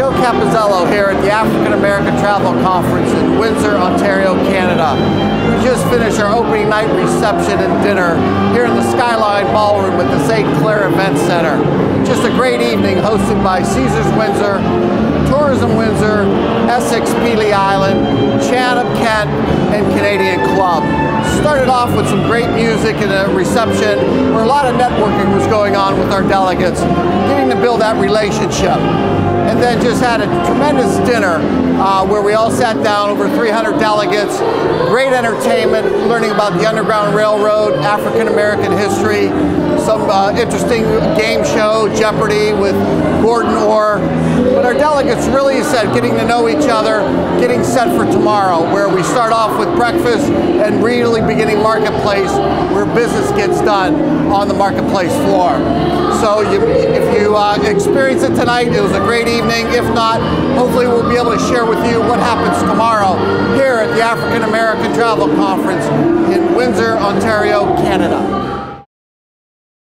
Joe Capozzello here at the African American Travel Conference in Windsor, Ontario, Canada. We just finished our opening night reception and dinner here in the Skyline Ballroom at the St. Clair Event Center. Just a great evening hosted by Caesars Windsor, Tourism Windsor, Essex Pelee Island, Chan of Kent, and Canadian Club. Started off with some great music and a reception where a lot of networking was going on with our delegates, getting to build that relationship. And then just had a tremendous dinner where we all sat down, over 300 delegates, great entertainment, learning about the Underground Railroad, African American history, some interesting game show, Jeopardy with Gordon Orr. But our delegates really said getting to know each other, getting set for tomorrow, where we start off with breakfast and really beginning marketplace, where business gets done on the marketplace floor. So if you experience it tonight, it was a great evening. If not, hopefully we'll be able to share with you what happens tomorrow here at the African American Travel Conference in Windsor, Ontario, Canada.